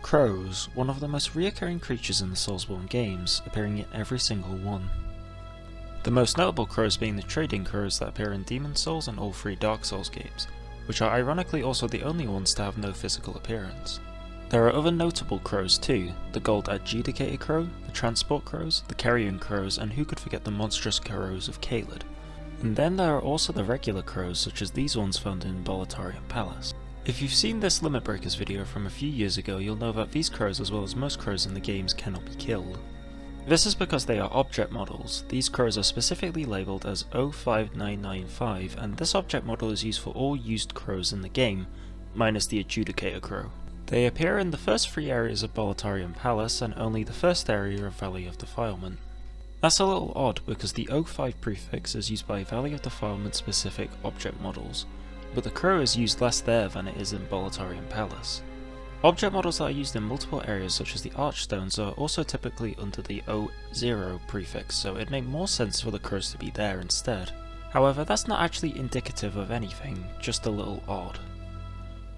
Crows, one of the most reoccurring creatures in the Soulsborne games, appearing in every single one. The most notable crows being the trading crows that appear in Demon Souls and all three Dark Souls games, which are ironically also the only ones to have no physical appearance. There are other notable crows too, the gold Adjudicator crow, the transport crows, the carrion crows, and who could forget the monstrous crows of Caelid. And then there are also the regular crows such as these ones found in Boletarian Palace. If you've seen this Limit Breakers video from a few years ago, you'll know that these crows, as well as most crows in the games, cannot be killed. This is because they are object models. These crows are specifically labelled as 05995, and this object model is used for all used crows in the game, minus the Adjudicator crow. They appear in the first three areas of Boletarian Palace, and only the first area of Valley of Defilement. That's a little odd because the 05 prefix is used by Valley of Defilement specific object models, but the crow is used less there than it is in Boletarian Palace. Object models that are used in multiple areas such as the Archstones are also typically under the 0 prefix, so it'd make more sense for the crows to be there instead. However, that's not actually indicative of anything, just a little odd.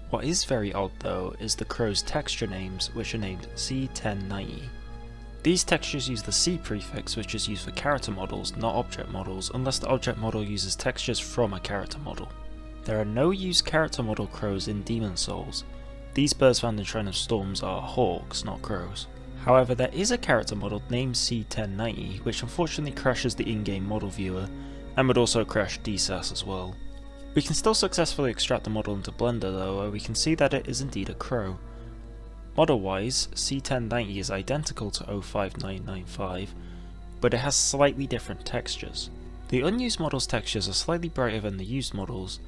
What is very odd though is the crow's texture names, which are named C1090. These textures use the C prefix, which is used for character models, not object models, unless the object model uses textures from a character model. There are no used character model crows in Demon Souls. These birds found in Shrine of Storms are hawks, not crows. However, there is a character model named C1090, which unfortunately crashes the in-game model viewer, and would also crash DSAS as well. We can still successfully extract the model into Blender though, where we can see that it is indeed a crow. Model-wise, C1090 is identical to 05995, but it has slightly different textures. The unused model's textures are slightly brighter than the used models.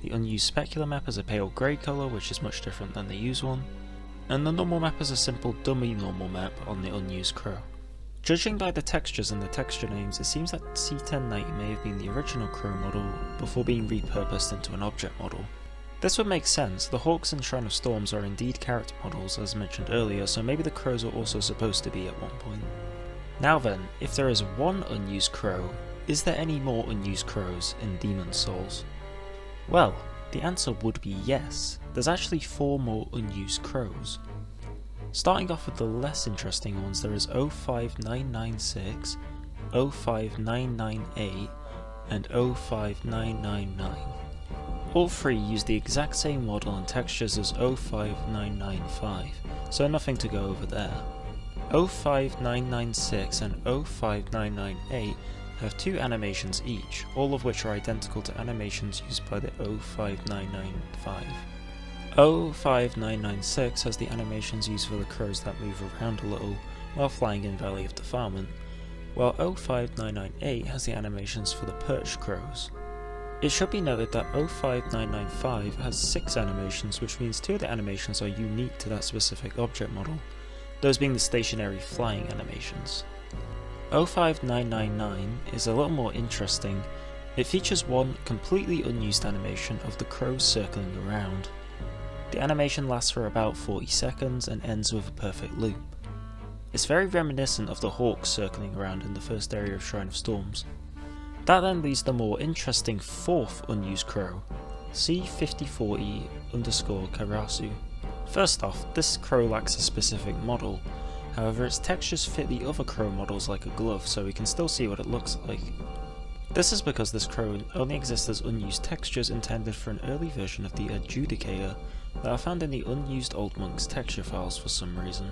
The unused specular map is a pale grey colour, which is much different than the used one, and the normal map is a simple dummy normal map on the unused crow. Judging by the textures and the texture names, it seems that C1090 may have been the original crow model before being repurposed into an object model. This would make sense. The hawks in Shrine of Storms are indeed character models as mentioned earlier, so maybe the crows were also supposed to be at one point. Now then, if there is one unused crow, is there any more unused crows in Demon Souls? Well, the answer would be yes. There's actually 4 more unused crows. Starting off with the less interesting ones, there is 05996, 05998, and 05999. All three use the exact same model and textures as 05995, so nothing to go over there. 05996 and 05998 have 2 animations each, all of which are identical to animations used by the 05995. 05996 has the animations used for the crows that move around a little while flying in Valley of Defilement, while 05998 has the animations for the perched crows. It should be noted that 05995 has 6 animations, which means 2 of the animations are unique to that specific object model, those being the stationary flying animations. 05999 is a little more interesting. It features one completely unused animation of the crows circling around. The animation lasts for about 40 seconds and ends with a perfect loop. It's very reminiscent of the hawks circling around in the first area of Shrine of Storms. That then leaves the more interesting 4th unused crow, C5040_Karasu. First off, this crow lacks a specific model. However, its textures fit the other crow models like a glove, so we can still see what it looks like. This is because this crow only exists as unused textures intended for an early version of the Adjudicator that are found in the unused Old Monk's texture files for some reason.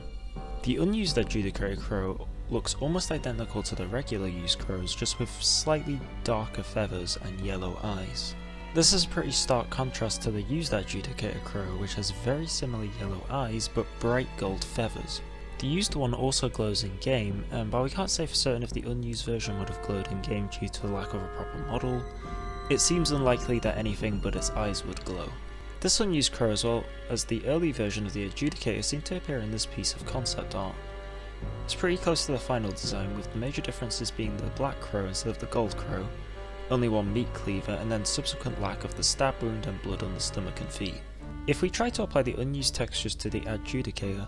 The unused Adjudicator crow looks almost identical to the regular used crows, just with slightly darker feathers and yellow eyes. This is a pretty stark contrast to the used Adjudicator crow, which has very similar yellow eyes but bright gold feathers. The used one also glows in game, and while we can't say for certain if the unused version would have glowed in game due to the lack of a proper model, it seems unlikely that anything but its eyes would glow. This unused crow, as well as the early version of the Adjudicator, seem to appear in this piece of concept art. It's pretty close to the final design, with the major differences being the black crow instead of the gold crow, only one meat cleaver, and then subsequent lack of the stab wound and blood on the stomach and feet. If we try to apply the unused textures to the Adjudicator,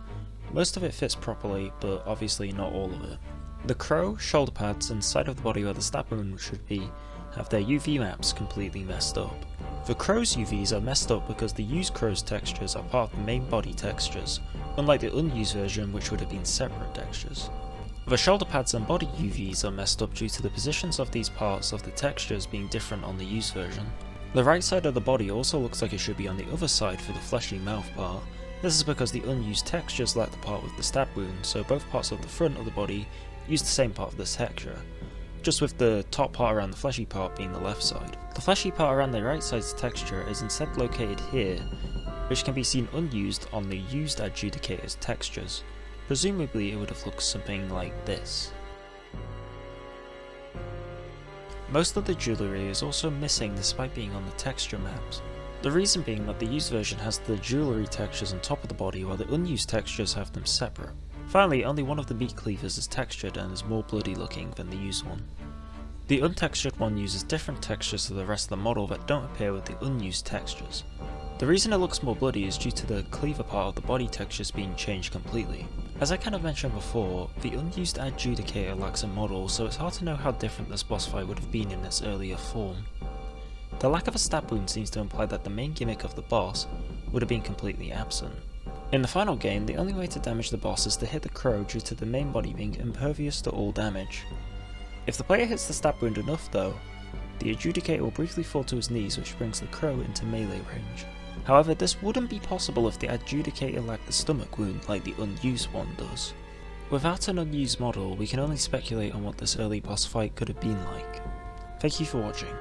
most of it fits properly, but obviously not all of it. The crow, shoulder pads, and side of the body where the stab wound should be have their UV maps completely messed up. The crow's UVs are messed up because the used crow's textures are part of the main body textures, unlike the unused version which would have been separate textures. The shoulder pads and body UVs are messed up due to the positions of these parts of the textures being different on the used version. The right side of the body also looks like it should be on the other side for the fleshy mouth part. This is because the unused textures lack the part with the stab wound, so both parts of the front of the body use the same part of this texture, just with the top part around the fleshy part being the left side. The fleshy part around the right side's texture is instead located here, which can be seen unused on the used Adjudicator's textures. Presumably it would have looked something like this. Most of the jewellery is also missing despite being on the texture maps. The reason being that the used version has the jewellery textures on top of the body while the unused textures have them separate. Finally, only one of the meat cleavers is textured and is more bloody looking than the used one. The untextured one uses different textures to the rest of the model that don't appear with the unused textures. The reason it looks more bloody is due to the cleaver part of the body textures being changed completely. As I kind of mentioned before, the unused Adjudicator lacks a model, so it's hard to know how different this boss fight would have been in its earlier form. The lack of a stab wound seems to imply that the main gimmick of the boss would have been completely absent. In the final game, the only way to damage the boss is to hit the crow due to the main body being impervious to all damage. If the player hits the stab wound enough though, the Adjudicator will briefly fall to his knees, which brings the crow into melee range. However, this wouldn't be possible if the Adjudicator lacked the stomach wound like the unused one does. Without an unused model, we can only speculate on what this early boss fight could have been like. Thank you for watching.